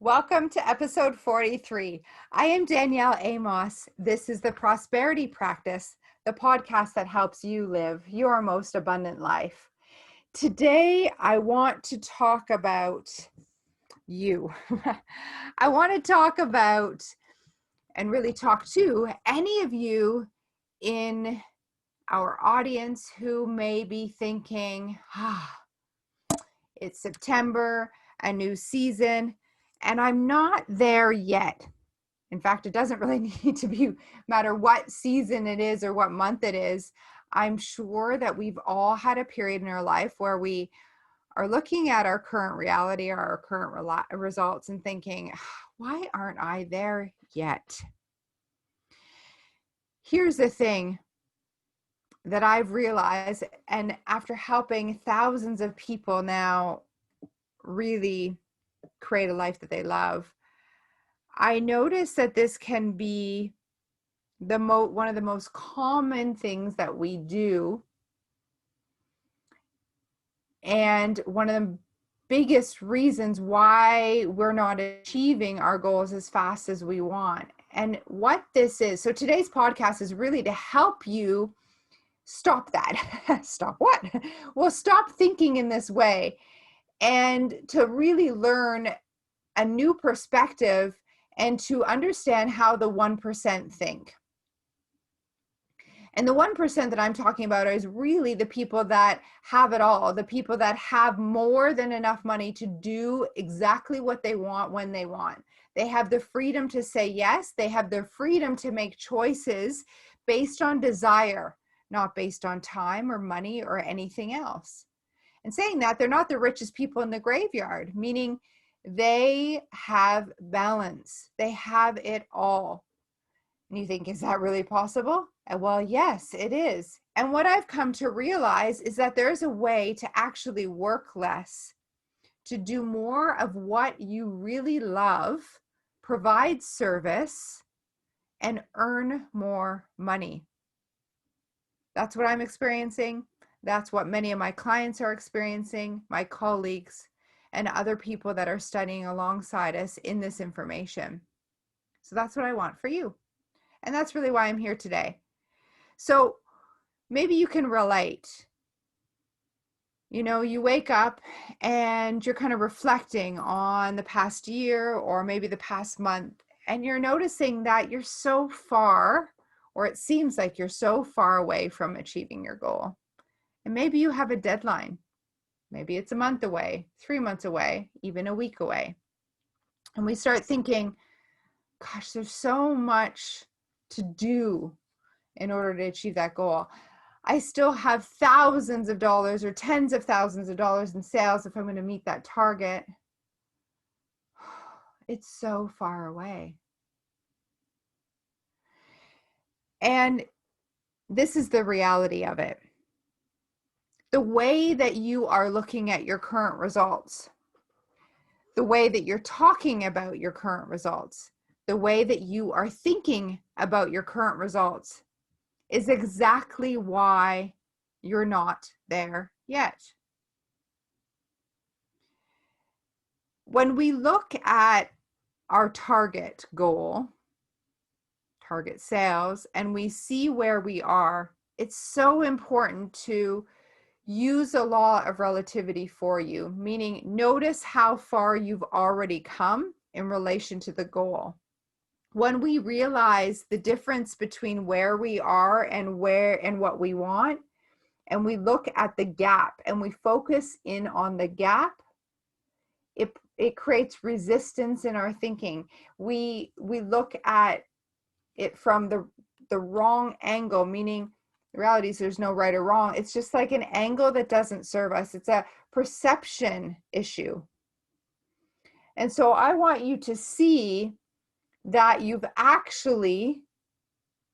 Welcome to episode 43. I am Danielle Amos. This is the Prosperity Practice, the podcast that helps you live your most abundant life. Today, I want to talk about you. I want to talk about and really talk to any of you in our audience who may be thinking, it's September, a new season, and I'm not there yet. In fact, it doesn't really need to be matter what season it is or what month it is. I'm sure that we've all had a period in our life where we are looking at our current reality or our current results and thinking, why aren't I there yet? Here's the thing that I've realized, and after helping thousands of people now really create a life that they love, I notice that this can be one of the most common things that we do, and one of the biggest reasons why we're not achieving our goals as fast as we want. And what this is, so today's podcast is really to help you stop that. Stop what? Well, stop thinking in this way and to really learn a new perspective and to understand how the 1% think. And the 1% that I'm talking about is really the people that have it all, the people that have more than enough money to do exactly what they want when they want. They have the freedom to say yes. They have the freedom to make choices based on desire, not based on time or money or anything else. And saying that, they're not the richest people in the graveyard, meaning they have balance. They have it all. And you think, is that really possible? Well, yes, it is. And what I've come to realize is that there's a way to actually work less, to do more of what you really love, provide service, and earn more money. That's what I'm experiencing. That's what many of my clients are experiencing, my colleagues, and other people that are studying alongside us in this information. So that's what I want for you. And that's really why I'm here today. So maybe you can relate. You know, you wake up and you're kind of reflecting on the past year or maybe the past month, and you're noticing that you're so far, or it seems like you're so far away from achieving your goal. And maybe you have a deadline. Maybe it's a month away, 3 months away, even a week away. And we start thinking, gosh, there's so much to do in order to achieve that goal. I still have thousands of dollars or tens of thousands of dollars in sales if I'm going to meet that target. It's so far away. And this is the reality of it. The way that you are looking at your current results, the way that you're talking about your current results, the way that you are thinking about your current results is exactly why you're not there yet. When we look at our target goal, target sales, and we see where we are, it's so important to use a law of relativity for you, meaning notice how far you've already come in relation to the goal. When we realize the difference between where we are and what we want, and we look at the gap and we focus in on the gap, it creates resistance in our thinking. We look at it from the wrong angle, meaning the reality is there's no right or wrong. It's just like an angle that doesn't serve us. It's a perception issue. And so I want you to see that you've actually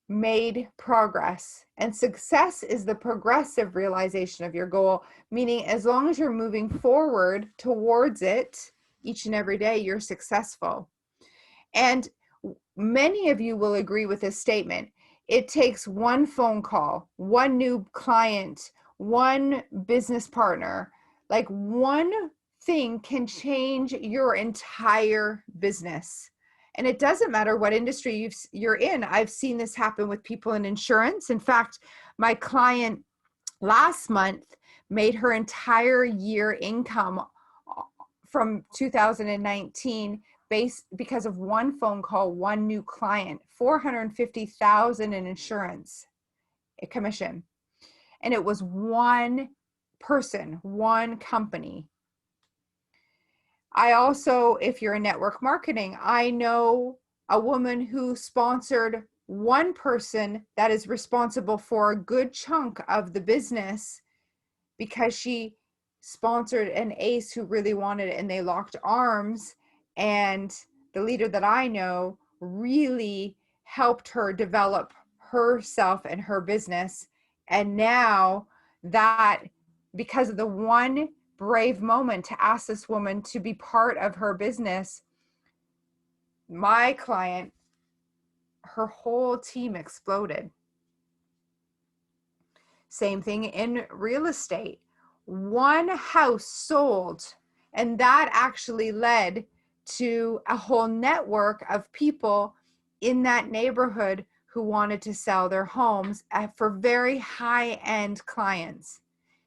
made progress. And success is the progressive realization of your goal, meaning as long as you're moving forward towards it each and every day, you're successful. And many of you will agree with this statement. It takes one phone call, one new client, one business partner, like one thing can change your entire business. And it doesn't matter what industry you're in. I've seen this happen with people in insurance. In fact, my client last month made her entire year income from 2019 because of one phone call, one new client, $450,000 in insurance commission. And it was one person, one company. I also, if you're in network marketing, I know a woman who sponsored one person that is responsible for a good chunk of the business because she sponsored an ace who really wanted it, and they locked arms. And the leader that I know really helped her develop herself and her business. And now that, because of the one brave moment to ask this woman to be part of her business, my client, her whole team exploded. Same thing in real estate. One house sold, and that actually led to a whole network of people in that neighborhood who wanted to sell their homes for very high-end clients.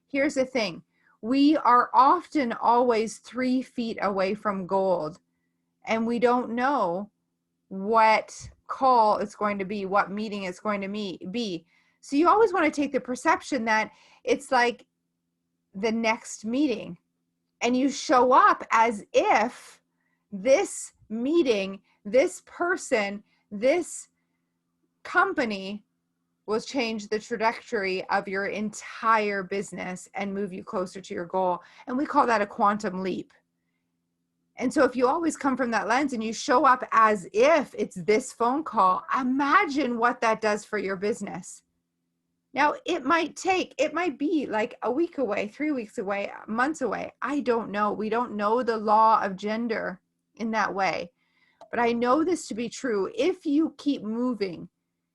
Here's the thing. We are often always 3 feet away from gold, and we don't know what call it's going to be, what meeting it's going to be. So you always want to take the perception that it's like the next meeting, and you show up as if this meeting, this person, this company will change the trajectory of your entire business and move you closer to your goal. And we call that a quantum leap. And so if you always come from that lens and you show up as if it's this phone call, imagine what that does for your business. Now, it might be like a week away, 3 weeks away, months away. I don't know. We don't know the law of gender in that way. But I know this to be true. If you keep moving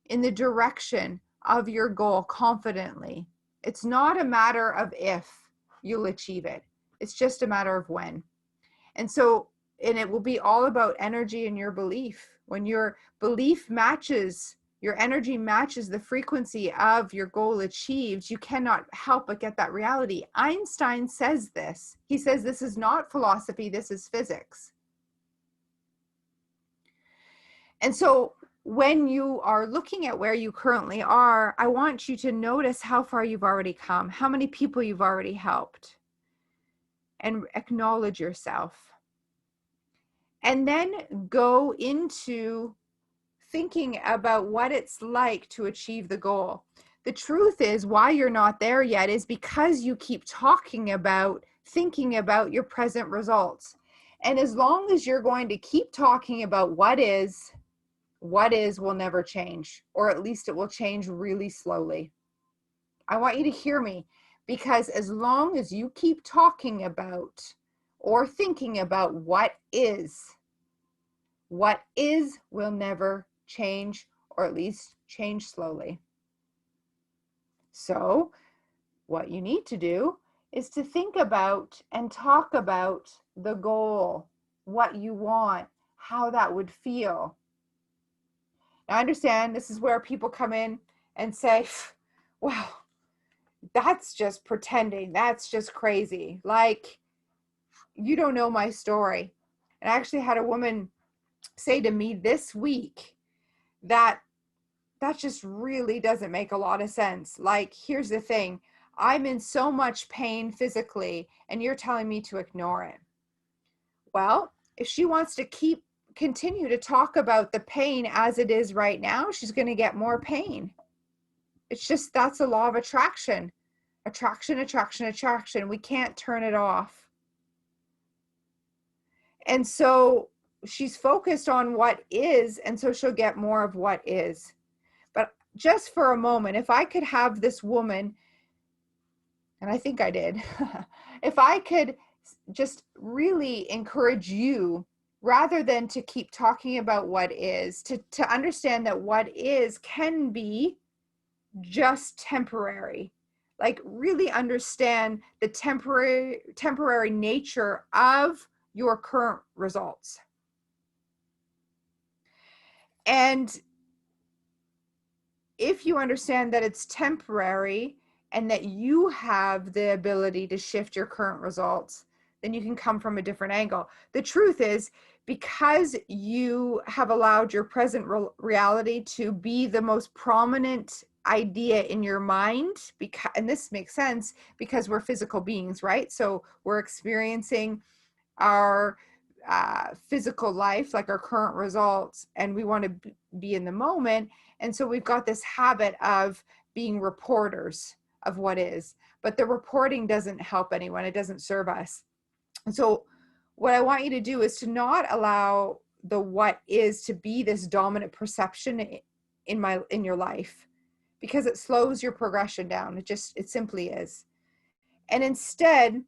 in the direction of your goal confidently, it's not a matter of if you'll achieve it. It's just a matter of when. And it will be all about energy and your belief. When your belief matches, your energy matches the frequency of your goal achieved, you cannot help but get that reality. Einstein says this. He says this is not philosophy, this is physics. And so when you are looking at where you currently are, I want you to notice how far you've already come, how many people you've already helped, and acknowledge yourself. And then go into thinking about what it's like to achieve the goal. The truth is, why you're not there yet is because you keep thinking about your present results. And as long as you're going to keep talking about what is will never change, or at least it will change really slowly. I want you to hear me, because as long as you keep talking about or thinking about what is will never change, or at least change slowly. So what you need to do is to think about and talk about the goal, what you want, how that would feel. Now, I understand this is where people come in and say, well, that's just pretending. That's just crazy. Like, you don't know my story. And I actually had a woman say to me this week that just really doesn't make a lot of sense. Like, here's the thing. I'm in so much pain physically, and you're telling me to ignore it. Well, if she wants to continue to talk about the pain as it is right now, she's going to get more pain. It's just, that's a law of attraction. Attraction, attraction, attraction. We can't turn it off. And so she's focused on what is, and so she'll get more of what is. But just for a moment, if I could have this woman, and I think I did, if I could just really encourage you, rather than to keep talking about what is, to understand that what is can be just temporary. Like really understand the temporary nature of your current results. And if you understand that it's temporary and that you have the ability to shift your current results, then you can come from a different angle. The truth is, because you have allowed your present reality to be the most prominent idea in your mind, because, and this makes sense because we're physical beings, right? So we're experiencing our physical life, like our current results, and we want to be in the moment. And so we've got this habit of being reporters of what is, but the reporting doesn't help anyone. It doesn't serve us. And so what I want you to do is to not allow the what is to be this dominant perception in your life, because it slows your progression down. It simply is. And instead,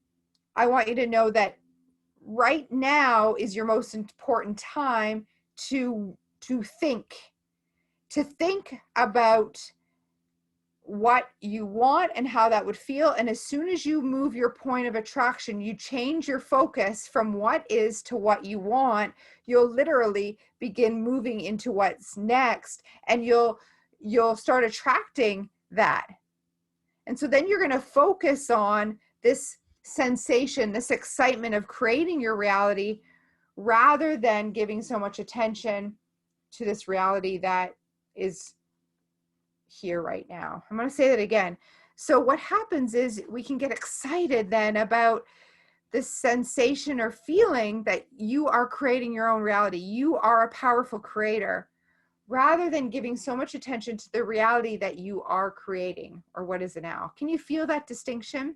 I want you to know that right now is your most important time to think about what you want and how that would feel. And as soon as you move your point of attraction, you change your focus from what is to what you want, you'll literally begin moving into what's next, and you'll start attracting that. And so then you're going to focus on this sensation, this excitement of creating your reality, rather than giving so much attention to this reality that is here right now. I'm going to say that again. So what happens is we can get excited then about this sensation or feeling that you are creating your own reality. You are a powerful creator, rather than giving so much attention to the reality that you are creating, or what is it now. Can you feel that distinction?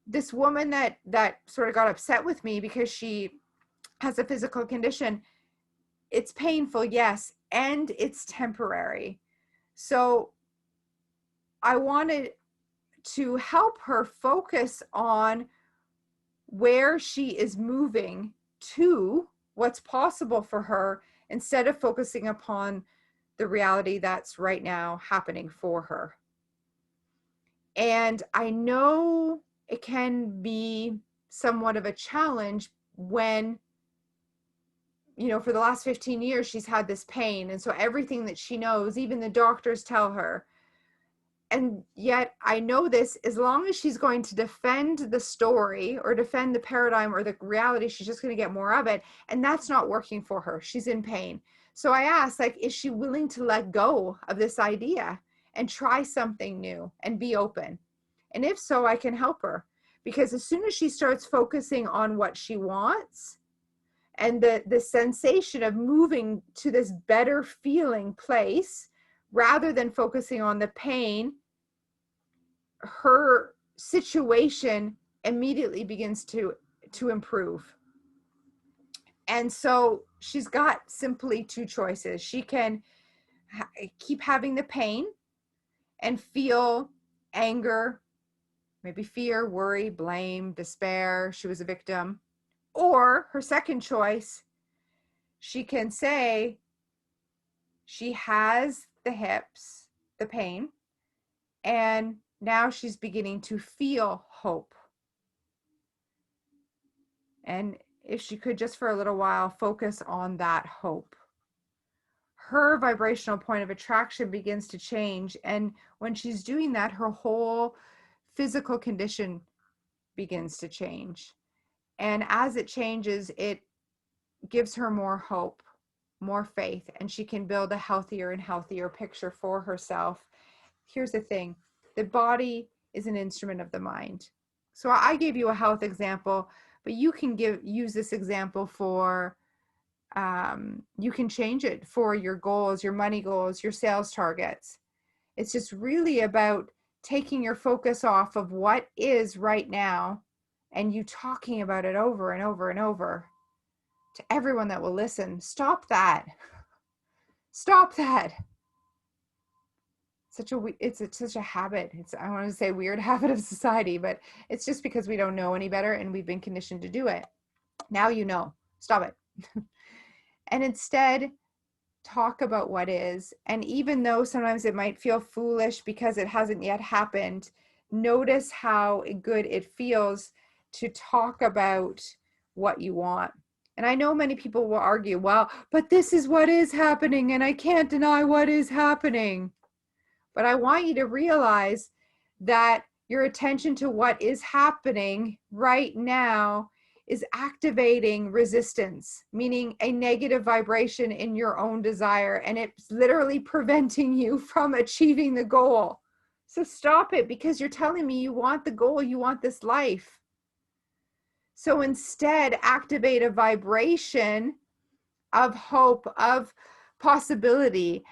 This woman that sort of got upset with me because she has a physical condition, it's painful, yes, and it's temporary. So I wanted to help her focus on where she is moving to, what's possible for her, instead of focusing upon the reality that's right now happening for her. And I know it can be somewhat of a challenge when, for the last 15 years, she's had this pain. And so everything that she knows, even the doctors tell her. And yet I know this, as long as she's going to defend the story or defend the paradigm or the reality, she's just going to get more of it. And that's not working for her. She's in pain. So I asked, is she willing to let go of this idea and try something new and be open? And if so, I can help her. Because as soon as she starts focusing on what she wants, and the sensation of moving to this better feeling place, rather than focusing on the pain, her situation immediately begins to improve. And so she's got simply two choices. She can keep having the pain and feel anger, maybe fear, worry, blame, despair. She was a victim. Or her second choice, she can say she has the hips, the pain, and now she's beginning to feel hope. And if she could just for a little while focus on that hope, her vibrational point of attraction begins to change. And when she's doing that, her whole physical condition begins to change. And as it changes, it gives her more hope, more faith, and she can build a healthier and healthier picture for herself. Here's the thing, the body is an instrument of the mind. So I gave you a health example, but you can use this example for, you can change it for your goals, your money goals, your sales targets. It's just really about taking your focus off of what is right now and you talking about it over and over and over to everyone that will listen. Stop that. Stop that. It's such a habit. I want to say weird habit of society, but it's just because we don't know any better and we've been conditioned to do it. Now you know. Stop it. And instead, talk about what is. And even though sometimes it might feel foolish because it hasn't yet happened, notice how good it feels to talk about what you want. And I know many people will argue, well, but this is what is happening, and I can't deny what is happening. But I want you to realize that your attention to what is happening right now is activating resistance, meaning a negative vibration in your own desire, and it's literally preventing you from achieving the goal. So stop it, because you're telling me you want the goal, you want this life. So instead, activate a vibration of hope, of possibility,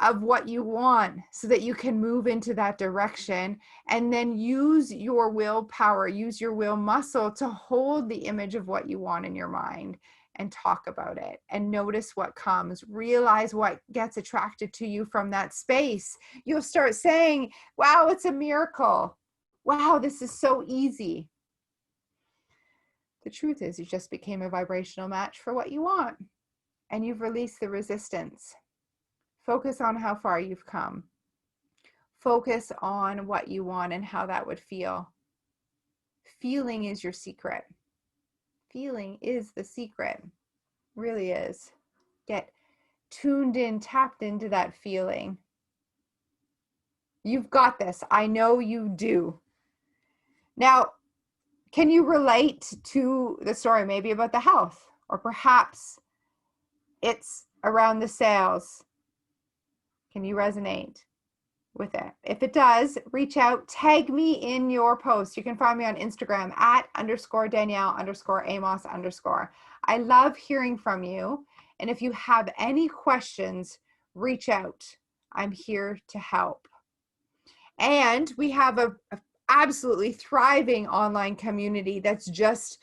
of what you want, so that you can move into that direction, and then use your willpower, use your will muscle to hold the image of what you want in your mind and talk about it, and notice what comes. Realize what gets attracted to you from that space. You'll start saying, wow, it's a miracle. Wow, this is so easy. The truth is, you just became a vibrational match for what you want, and you've released the resistance. Focus on how far you've come. Focus on what you want and how that would feel. Feeling is your secret. Feeling is the secret. Really is. Get tuned in, tapped into that feeling. You've got this. I know you do. Now, can you relate to the story maybe about the health? Or perhaps it's around the sales. Can you resonate with it? If it does, reach out, tag me in your post. You can find me on Instagram at _Danielle_Amos_. I love hearing from you. And if you have any questions, reach out. I'm here to help. And we have a absolutely thriving online community that's just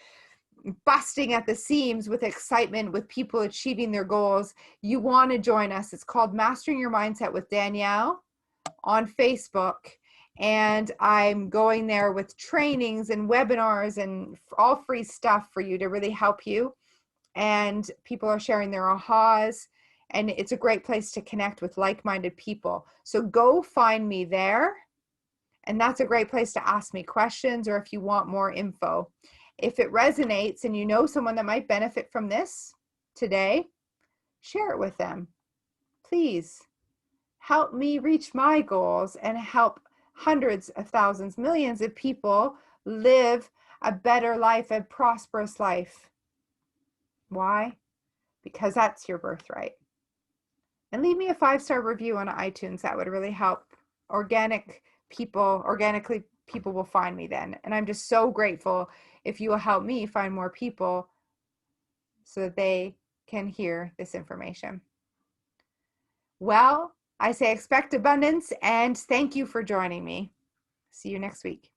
busting at the seams with excitement, with people achieving their goals. You want to join us. It's called Mastering Your Mindset with Danielle on Facebook, and I'm going there with trainings and webinars and all free stuff for you to really help you. And people are sharing their ahas, and it's a great place to connect with like-minded people. So go find me there, and that's a great place to ask me questions, or if you want more info. If it resonates and you know someone that might benefit from this today, share it with them. Please help me reach my goals and help hundreds of thousands, millions of people live a better life, a prosperous life. Why? Because that's your birthright. And leave me a 5-star review on iTunes. That would really help. Organically, people will find me then. And I'm just so grateful if you will help me find more people so that they can hear this information. Well, I say expect abundance, and thank you for joining me. See you next week.